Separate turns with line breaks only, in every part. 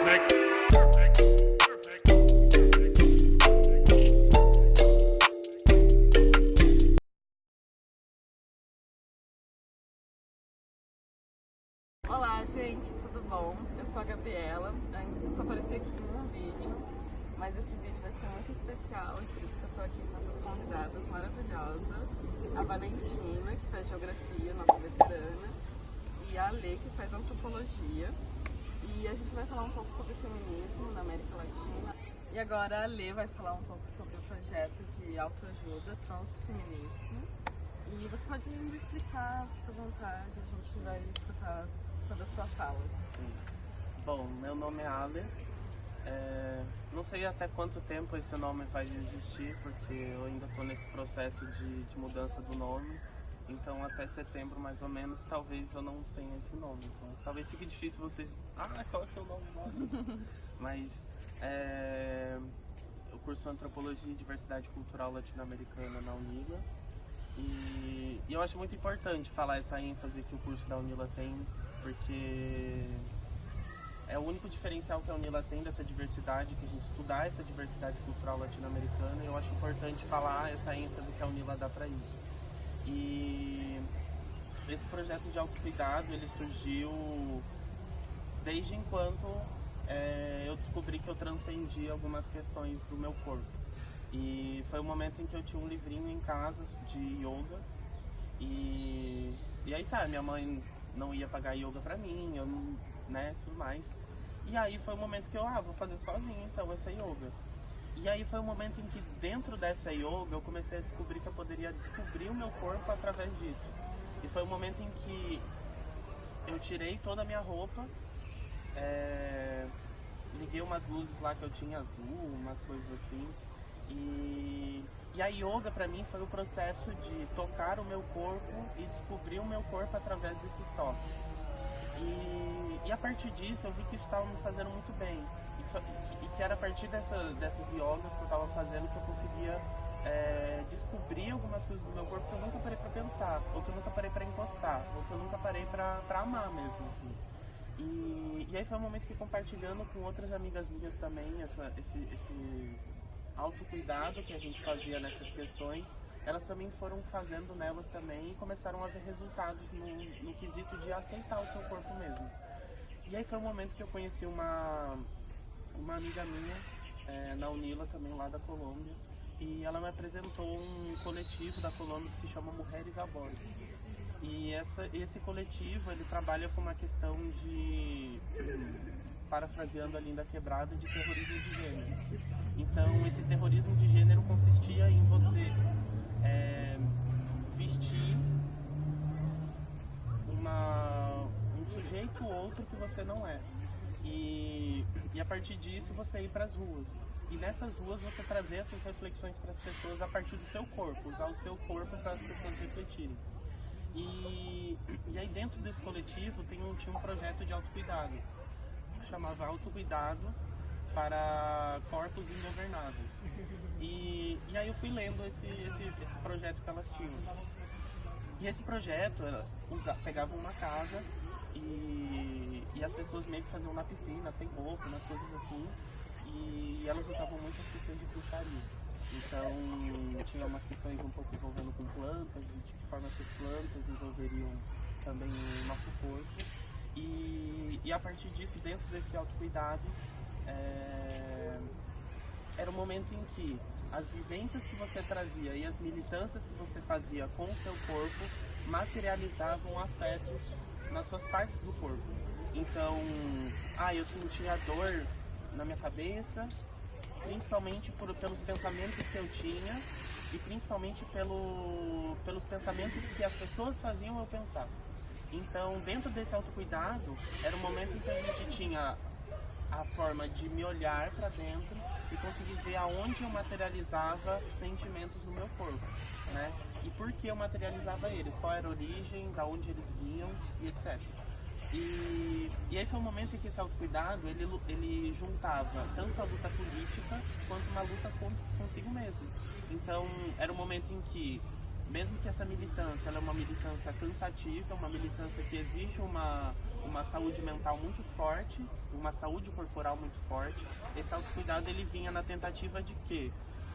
Olá gente, tudo bom? Eu sou a Gabriela, eu só apareci aqui em um vídeo, mas esse vídeo vai ser muito especial e por isso que eu tô aqui com essas convidadas maravilhosas, a Valentina, que faz geografia, nossa veterana, e a Ale, que faz antropologia, e a gente vai falar um pouco sobre feminismo na América Latina. E agora a Ale vai falar um pouco sobre o projeto de autoajuda Transfeminismo. E você pode me explicar, fica à vontade, a gente vai escutar toda a sua fala.
Sim. Bom, meu nome é Ale. Não sei até quanto tempo esse nome vai existir, porque eu ainda estou nesse processo de mudança do nome. Então até setembro, mais ou menos, talvez eu não tenha esse nome. Então, talvez fique difícil vocês... qual é o seu nome? Mas eu curso Antropologia e Diversidade Cultural Latino-Americana na Unila. E eu acho muito importante falar essa ênfase que o curso da Unila tem, porque é o único diferencial que a Unila tem dessa diversidade, que a gente estudar essa diversidade cultural latino-americana, e eu acho importante falar essa ênfase que a Unila dá para isso. E esse projeto de autocuidado, ele surgiu desde enquanto eu descobri que eu transcendi algumas questões do meu corpo. E foi o momento em que eu tinha um livrinho em casa de yoga e aí tá, minha mãe não ia pagar yoga pra mim, eu não, tudo mais. E aí foi o momento que eu, vou fazer sozinho então essa yoga. E aí foi o momento em que dentro dessa yoga eu comecei a descobrir que eu poderia descobrir o meu corpo através disso. E foi o momento em que eu tirei toda a minha roupa, liguei umas luzes lá que eu tinha azul, umas coisas assim. E a yoga pra mim foi o processo de tocar o meu corpo e descobrir o meu corpo através desses toques. E a partir disso eu vi que isso estava me fazendo muito bem. E que era a partir dessas yogas que eu estava fazendo que eu conseguia descobrir algumas coisas do meu corpo que eu nunca parei pra pensar, ou que eu nunca parei pra encostar, ou que eu nunca parei pra amar mesmo, assim. E aí foi um momento que, compartilhando com outras amigas minhas também, esse autocuidado que a gente fazia nessas questões, elas também foram fazendo nelas também e começaram a ver resultados no quesito de aceitar o seu corpo mesmo. E aí foi um momento que eu conheci uma amiga minha na Unila também, lá da Colômbia, e ela me apresentou um coletivo da Colômbia que se chama Mulheres a Bordo. E esse coletivo, ele trabalha com uma questão de, parafraseando a Linda Quebrada, de terrorismo de gênero. Então, esse terrorismo de gênero consistia em você vestir um sujeito ou outro que você não é. E a partir disso você ir para as ruas. E nessas ruas você trazer essas reflexões para as pessoas a partir do seu corpo, usar o seu corpo para as pessoas refletirem. E aí dentro desse coletivo tinha um projeto de autocuidado, que chamava Autocuidado para Corpos Ingovernáveis. E aí eu fui lendo esse projeto que elas tinham. E esse projeto pegava uma casa e as pessoas meio que faziam na piscina, sem roupa, umas coisas assim. E elas usavam muitas questões de bruxaria. Então tinha umas questões um pouco envolvendo com plantas, e de que forma essas plantas envolveriam também o nosso corpo. E a partir disso, dentro desse autocuidado, era um momento em que as vivências que você trazia e as militâncias que você fazia com o seu corpo materializavam afetos nas suas partes do corpo. Então, eu sentia dor na minha cabeça, principalmente pelos pensamentos que eu tinha e principalmente pelos pensamentos que as pessoas faziam eu pensar. Então, dentro desse autocuidado, era um momento em que a gente tinha a forma de me olhar para dentro e conseguir ver aonde eu materializava sentimentos no meu corpo, né? E por que eu materializava eles, qual era a origem, da onde eles vinham e etc. E aí foi um momento em que esse autocuidado, ele juntava tanto a luta política quanto uma luta consigo mesmo. Então, era um momento em que mesmo que essa militância ela é uma militância cansativa, uma militância que exige uma saúde mental muito forte, uma saúde corporal muito forte, esse autocuidado ele vinha na tentativa de que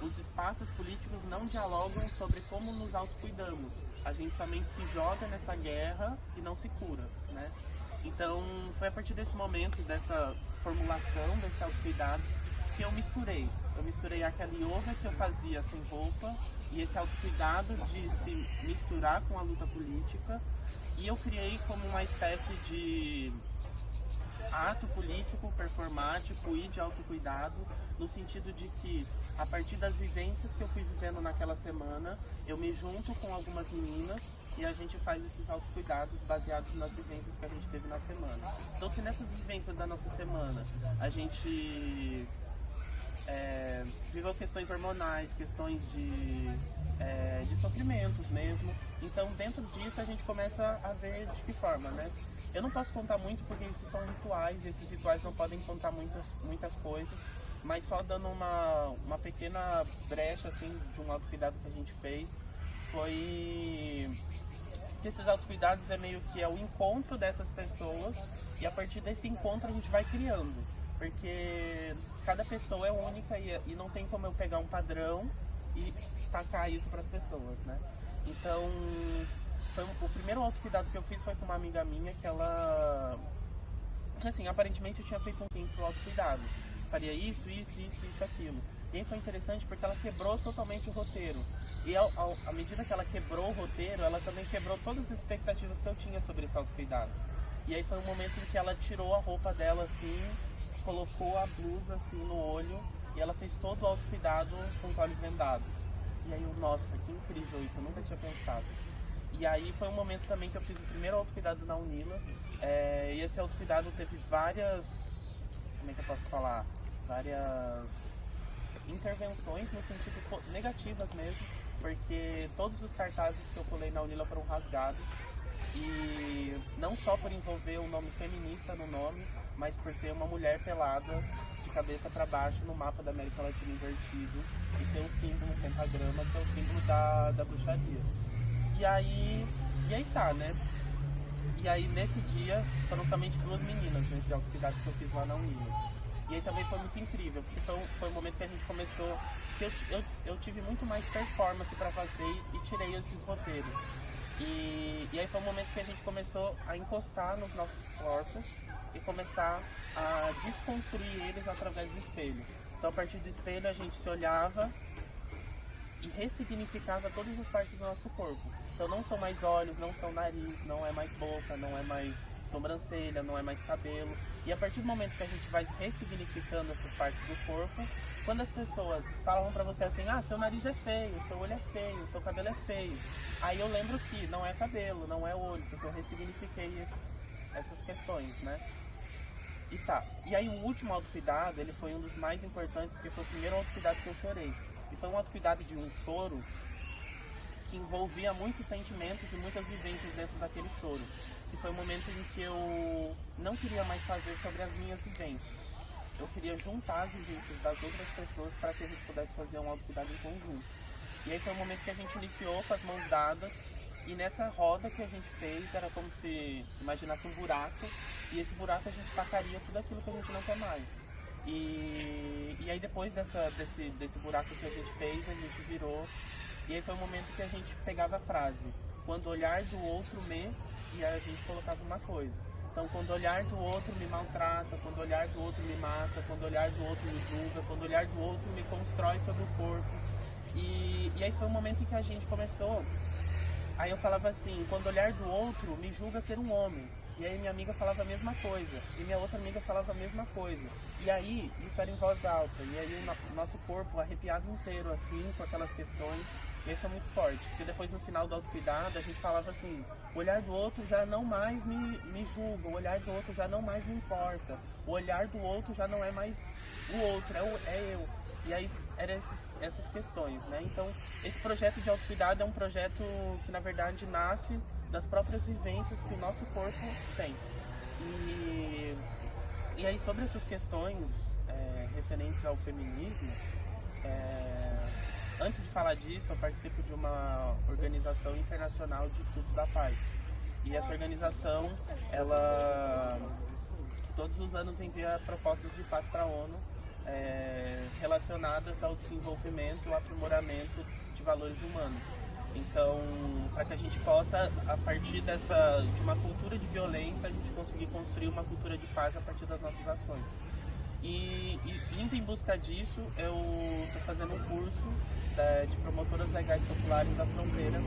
os espaços políticos não dialogam sobre como nos autocuidamos. A gente somente se joga nessa guerra e não se cura, né? Então, foi a partir desse momento, dessa formulação, desse autocuidado, que eu misturei. Eu misturei aquela yoga que eu fazia sem roupa e esse autocuidado de se misturar com a luta política. E eu criei como uma espécie de ato político, performático e de autocuidado, no sentido de que, a partir das vivências que eu fui vivendo naquela semana, eu me junto com algumas meninas e a gente faz esses autocuidados baseados nas vivências que a gente teve na semana. Então, se nessas vivências da nossa semana a gente viveu questões hormonais, questões de sofrimentos mesmo. Então, dentro disso, a gente começa a ver de que forma, né? Eu não posso contar muito porque esses são rituais, esses rituais não podem contar muitas coisas, mas só dando uma pequena brecha, assim, de um autocuidado que a gente fez, foi que esses autocuidados é meio que o encontro dessas pessoas e a partir desse encontro a gente vai criando. Porque cada pessoa é única e não tem como eu pegar um padrão e tacar isso para as pessoas, né? Então, o primeiro autocuidado que eu fiz foi com uma amiga minha que ela... assim, aparentemente eu tinha feito um tempo pro autocuidado. Faria isso, aquilo. E aí foi interessante porque ela quebrou totalmente o roteiro. E à medida que ela quebrou o roteiro, ela também quebrou todas as expectativas que eu tinha sobre esse autocuidado. E aí foi um momento em que ela tirou a roupa dela assim, colocou a blusa assim no olho e ela fez todo o autocuidado com os olhos vendados. E aí eu, nossa, que incrível isso, eu nunca tinha pensado. E aí foi um momento também que eu fiz o primeiro autocuidado na Unila. E esse autocuidado teve várias, como é que eu posso falar? Várias intervenções no sentido negativas mesmo, porque todos os cartazes que eu colei na Unila foram rasgados. E não só por envolver o nome feminista no nome, mas por ter uma mulher pelada de cabeça para baixo no mapa da América Latina invertido e ter o símbolo, o pentagrama, que é o símbolo da bruxaria. E aí tá, né? E aí nesse dia foram somente 2 meninas nesse autocuidado que eu fiz lá na Unila. E aí também foi muito incrível, porque foi um momento que a gente começou, que eu tive muito mais performance para fazer e tirei esses roteiros. E aí foi um momento que a gente começou a encostar nos nossos corpos e começar a desconstruir eles através do espelho. Então, a partir do espelho, a gente se olhava e ressignificava todas as partes do nosso corpo. Então, não são mais olhos, não são nariz, não é mais boca, não é mais sobrancelha, não é mais cabelo. E a partir do momento que a gente vai ressignificando essas partes do corpo, quando as pessoas falam pra você assim, ah, seu nariz é feio, seu olho é feio, seu cabelo é feio. Aí eu lembro que não é cabelo, não é olho, porque eu ressignifiquei essas questões, né? E tá. E aí o último autocuidado, ele foi um dos mais importantes, porque foi o primeiro autocuidado que eu chorei. E foi um autocuidado de um choro que envolvia muitos sentimentos e muitas vivências dentro daquele choro. Que foi o momento em que eu não queria mais fazer sobre as minhas vivências. Eu queria juntar as vivências das outras pessoas para que a gente pudesse fazer um autocuidado em conjunto. E aí foi um momento que a gente iniciou com as mãos dadas e nessa roda que a gente fez era como se imaginasse um buraco e esse buraco a gente tacaria tudo aquilo que a gente não quer mais. E aí depois desse buraco que a gente fez, a gente virou e aí foi um momento que a gente pegava a frase, quando o olhar do outro me, e aí a gente colocava uma coisa. Então, quando o olhar do outro me maltrata, quando o olhar do outro me mata, quando o olhar do outro me julga, quando o olhar do outro me constrói sobre o corpo. E aí foi um momento em que a gente começou, aí eu falava assim, quando o olhar do outro me julga ser um homem. E aí minha amiga falava a mesma coisa, e minha outra amiga falava a mesma coisa. E aí, isso era em voz alta, e aí o nosso corpo arrepiava inteiro, assim, com aquelas questões. E aí foi muito forte, porque depois no final do autocuidado a gente falava assim, o olhar do outro já não mais me julga, o olhar do outro já não mais me importa, o olhar do outro já não é mais o outro, é eu. E aí eram essas questões, né? Então, esse projeto de autocuidado é um projeto que na verdade nasce das próprias vivências que o nosso corpo tem. E aí sobre essas questões referentes ao feminismo, antes de falar disso, eu participo de uma organização internacional de estudos da paz. E essa organização, ela todos os anos envia propostas de paz para a ONU relacionadas ao desenvolvimento e ao aprimoramento de valores humanos. Então, para que a gente possa, a partir de uma cultura de violência, a gente conseguir construir uma cultura de paz a partir das nossas ações. E indo em busca disso, eu estou fazendo um curso de promotoras legais populares da fronteira,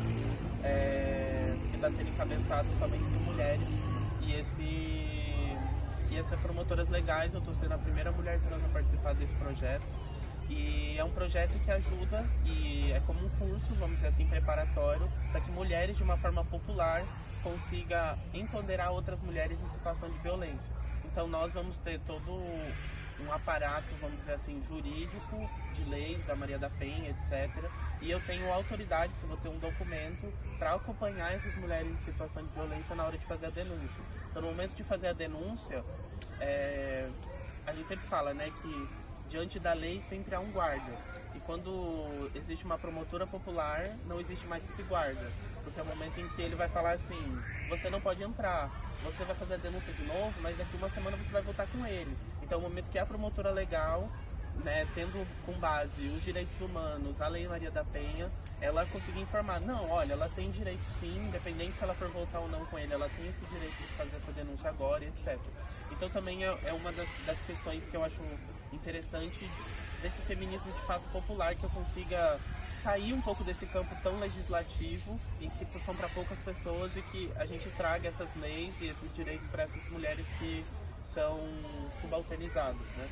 que está sendo encabeçado somente por mulheres. E essas promotoras legais, eu estou sendo a primeira mulher trans a participar desse projeto. E é um projeto que ajuda, e é como um curso, vamos dizer assim, preparatório, para que mulheres, de uma forma popular, consigam empoderar outras mulheres em situação de violência. Então nós vamos ter todo um aparato, vamos dizer assim, jurídico, de leis da Maria da Penha, etc. E eu tenho autoridade, porque eu vou ter um documento para acompanhar essas mulheres em situação de violência na hora de fazer a denúncia. Então no momento de fazer a denúncia, a gente sempre fala, né, que diante da lei sempre há um guarda. E quando existe uma promotora popular, não existe mais esse guarda. Porque é o momento em que ele vai falar assim, você não pode entrar, você vai fazer a denúncia de novo, mas daqui uma semana você vai voltar com ele. Então é o momento que a promotora legal, né, tendo com base os direitos humanos, a Lei Maria da Penha, ela conseguir informar, não, olha, ela tem direito sim, independente se ela for voltar ou não com ele, ela tem esse direito de fazer essa denúncia agora, etc. Então também é uma das questões que eu acho interessante desse feminismo de fato popular, que eu consiga sair um pouco desse campo tão legislativo e que são para poucas pessoas, e que a gente traga essas leis e esses direitos para essas mulheres que são subalternizadas, né?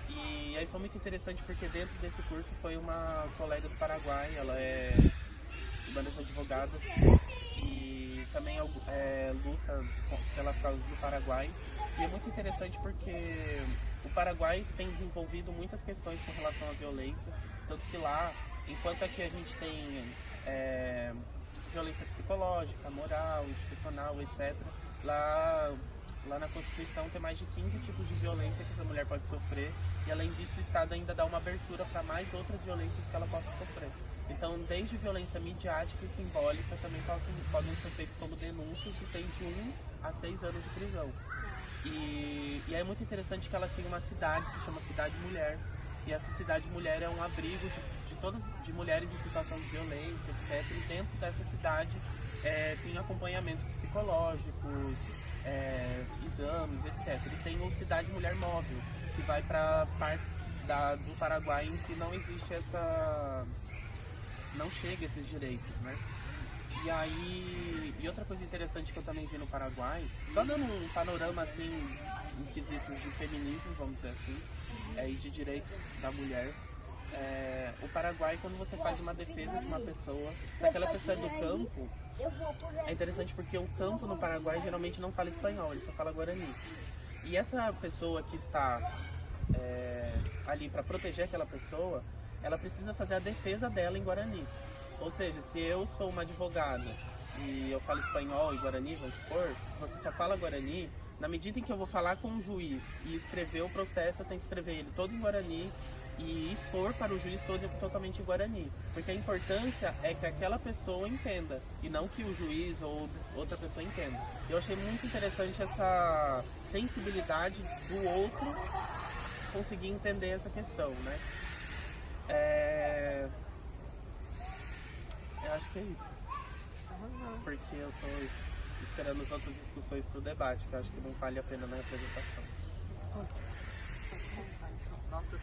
E aí foi muito interessante porque dentro desse curso foi uma colega do Paraguai, ela é uma das advogadas e também luta pelas causas do Paraguai. E é muito interessante porque o Paraguai tem desenvolvido muitas questões com relação à violência, tanto que lá, enquanto aqui a gente tem violência psicológica, moral, institucional, etc., lá na Constituição tem mais de 15 tipos de violência que essa mulher pode sofrer, e além disso o Estado ainda dá uma abertura para mais outras violências que ela possa sofrer. Então, desde violência midiática e simbólica também podem ser feitas como denúncias, e tem de 1 a 6 anos de prisão. E é muito interessante que elas têm uma cidade, que se chama Cidade Mulher, e essa Cidade Mulher é um abrigo de mulheres em situação de violência, etc. E dentro dessa cidade tem acompanhamentos psicológicos, exames, etc. E tem o Cidade Mulher Móvel, que vai para partes do Paraguai em que não existe não chega esses direitos, né? E outra coisa interessante que eu também vi no Paraguai, só dando um panorama assim, em quesitos de feminismo, vamos dizer assim, e de direitos da mulher, o Paraguai, quando você faz uma defesa de uma pessoa, se aquela pessoa é do campo, é interessante porque o campo no Paraguai geralmente não fala espanhol, ele só fala guarani. E essa pessoa que está ali para proteger aquela pessoa, ela precisa fazer a defesa dela em guarani. Ou seja, se eu sou uma advogada e eu falo espanhol e guarani, vamos supor, você só fala guarani, na medida em que eu vou falar com o juiz e escrever o processo, eu tenho que escrever ele todo em guarani e expor para o juiz totalmente em guarani. Porque a importância é que aquela pessoa entenda, e não que o juiz ou outra pessoa entenda. Eu achei muito interessante essa sensibilidade do outro conseguir entender essa questão, né? Eu acho que é isso. Porque eu tô esperando as outras discussões pro debate, que eu acho que não vale a pena na apresentação.
Nossa,